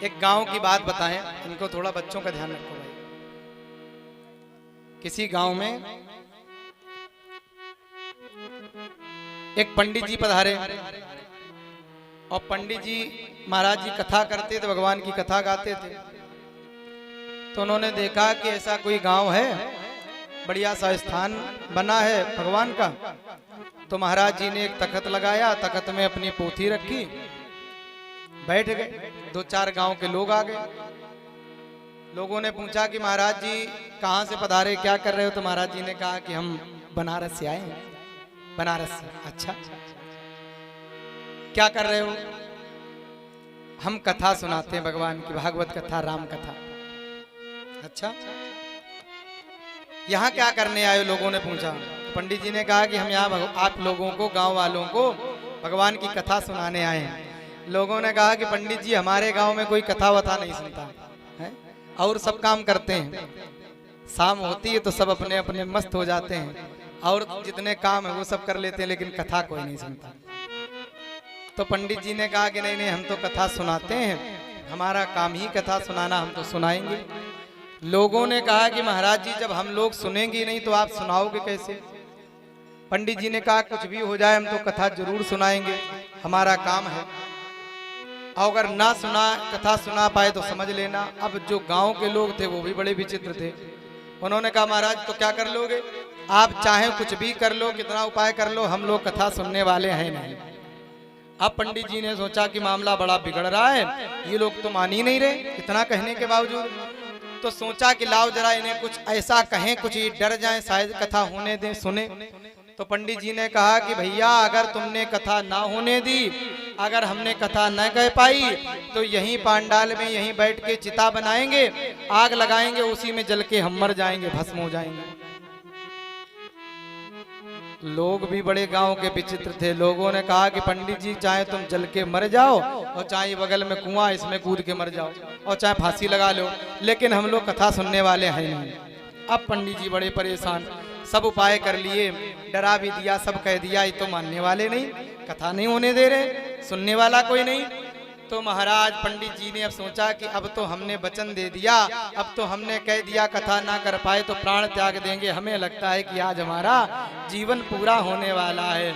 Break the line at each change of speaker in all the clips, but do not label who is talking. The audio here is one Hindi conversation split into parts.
एक गांव की बात बताएं, इनको थोड़ा बच्चों का ध्यान रखो भाई। किसी गांव में एक पंडित जी पधारे और पंडित जी महाराज जी कथा करते थे, भगवान की कथा गाते थे। तो उन्होंने देखा कि ऐसा कोई गांव है, बढ़िया सा स्थान बना है भगवान का। तो महाराज जी ने एक तख्त लगाया, तख्त में अपनी पोथी रखी, बैठ गए। 2-4 गांव के लोग आ गए। लोगों ने पूछा कि महाराज जी कहाँ से पधारे, क्या कर रहे हो? तो महाराज जी ने कहा कि हम बनारस से आए हैं। बनारस से? अच्छा, क्या कर रहे हो? हम कथा सुनाते हैं भगवान की, भागवत कथा, राम कथा। अच्छा, यहाँ क्या करने आए? लोगों ने पूछा। पंडित जी ने कहा कि हम यहाँ आप लोगों को, गांव वालों को भगवान की कथा सुनाने आए हैं। लोगों ने कहा कि पंडित जी हमारे गांव में कोई कथा वथा नहीं सुनता है, और सब काम करते हैं। शाम होती है तो सब अपने अपने मस्त हो जाते हैं, और जितने काम है वो सब कर लेते हैं, लेकिन कथा कोई नहीं सुनता। तो पंडित जी ने कहा कि नहीं नहीं, हम तो कथा सुनाते हैं, हमारा काम ही कथा सुनाना, हम तो सुनाएंगे। लोगों ने कहा कि महाराज जी जब हम लोग सुनेंगे नहीं तो आप सुनाओगे कैसे? पंडित जी ने कहा कुछ भी हो जाए हम तो कथा जरूर सुनाएंगे, हमारा काम है। अगर ना कथा सुना पाए तो समझ लेना। अब जो गांव के लोग थे वो भी बड़े विचित्र थे। उन्होंने कहा महाराज तो क्या कर लोगे? आप चाहे कुछ भी कर लो, कितना उपाय कर लो, हम लोग कथा सुनने वाले हैं नहीं। अब पंडित जी ने सोचा कि मामला बड़ा बिगड़ रहा है, ये लोग तो मान ही नहीं रहे इतना कहने के बावजूद। तो सोचा कि लाओ जरा इन्हें कुछ ऐसा कहें, कुछ ये डर जाए, शायद कथा होने दें, सुने। तो पंडित जी ने कहा कि भैया अगर तुमने कथा ना होने दी, अगर हमने कथा न कह पाई तो यहीं पांडाल में यहीं बैठ के चिता बनाएंगे, आग लगाएंगे, उसी में जल के हम मर जाएंगे, भस्म हो जाएंगे। लोग भी बड़े गांव के विचित्र थे। लोगों ने कहा कि पंडित जी चाहे तुम जल के मर जाओ, और चाहे बगल में कुआं इसमें कूद के मर जाओ, और चाहे फांसी लगा लो, लेकिन हम लोग कथा सुनने वाले हैं नहीं। अब पंडित जी बड़े परेशान, सब उपाय कर लिए, डरा भी दिया, सब कह दिया, ये तो मानने वाले नहीं, कथा नहीं होने दे रहे, सुनने वाला कोई नहीं। तो महाराज पंडित जी ने अब सोचा कि अब तो हमने वचन दे दिया, अब तो हमने कह दिया कथा ना कर पाए तो प्राण त्याग देंगे, हमें लगता है कि आज हमारा जीवन पूरा होने वाला है।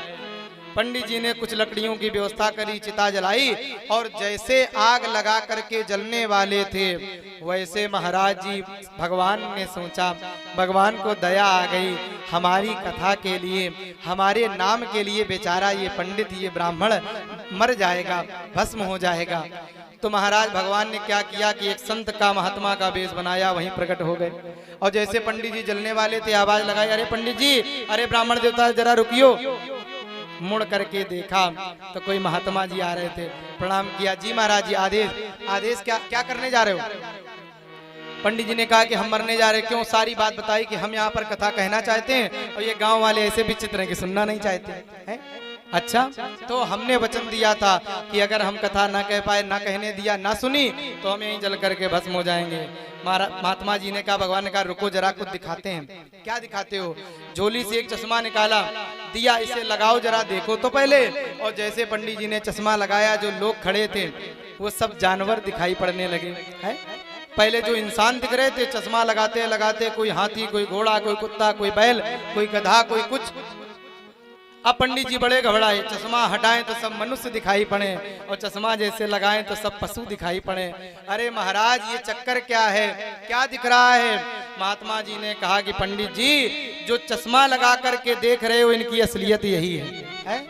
पंडित जी ने कुछ लकड़ियों की व्यवस्था करी, चिता जलाई, और जैसे आग लगा करके जलने वाले थे वैसे महाराज जी, भगवान ने सोचा, भगवान को दया आ गई, हमारी कथा के लिए, हमारे नाम के लिए बेचारा ये पंडित, ये ब्राह्मण मर जाएगा, भस्म हो जाएगा। तो महाराज भगवान ने क्या किया कि एक संत का, महात्मा का वेश बनाया, वहीं प्रकट हो गए। और जैसे पंडित जी जलने वाले थे, आवाज लगाई, अरे पंडित जी, अरे ब्राह्मण देवता जरा रुकियो। मुड़ करके देखा तो कोई महात्मा जी आ रहे थे, प्रणाम किया, जी महाराज जी आदेश क्या करने जा रहे हो? पंडित जी ने कहा कि हम मरने जा रहे। क्यों? सारी बात बताई कि हम यहाँ पर कथा कहना चाहते हैं, और ये गांव वाले ऐसे विचित्र हैं कि सुनना नहीं चाहते हैं। अच्छा, तो हमने वचन दिया था कि अगर हम कथा ना कह पाए, ना कहने दिया, ना सुनी, तो हम यहीं जल करके भस्म हो जाएंगे। महात्मा जी ने कहा, भगवान ने कहा रुको जरा कुछ दिखाते हैं। क्या दिखाते हो? झोली से एक चश्मा निकाला, दिया, इसे लगाओ जरा देखो तो पहले। और जैसे पंडित जी ने चश्मा लगाया, जो लोग खड़े थे वो सब जानवर दिखाई पड़ने लगे हैं। पहले जो इंसान दिख रहे थे, चश्मा लगाते लगाते कोई हाथी, कोई घोड़ा, कोई कुत्ता, कोई बैल, कोई गधा, कोई कुछ। अब पंडित जी बड़े घबराए, चश्मा हटाएं तो सब मनुष्य दिखाई पड़े, और चश्मा जैसे लगाएं तो सब पशु दिखाई पड़े। अरे महाराज ये चक्कर क्या है, क्या दिख रहा है? महात्मा जी ने कहा कि पंडित जी जो चश्मा लगा करके देख रहे हो, इनकी असलियत यही है?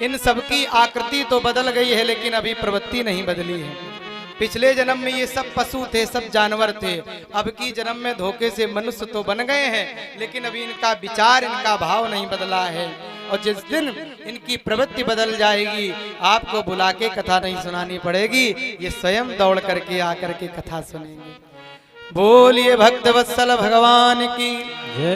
इन सबकी आकृति तो बदल गई है, लेकिन अभी प्रवृत्ति नहीं बदली है। पिछले जन्म में ये सब पशु थे, सब जानवर थे, अब की जन्म में धोखे से मनुष्य तो बन गए हैं, लेकिन अभी इनका विचार, इनका भाव नहीं बदला है। और जिस दिन इनकी प्रवृत्ति बदल जाएगी, आपको बुला के कथा नहीं सुनानी पड़ेगी, ये स्वयं दौड़ करके आकर के कथा सुनेंगे। बोलिए भक्त वत्सल भगवान की जय।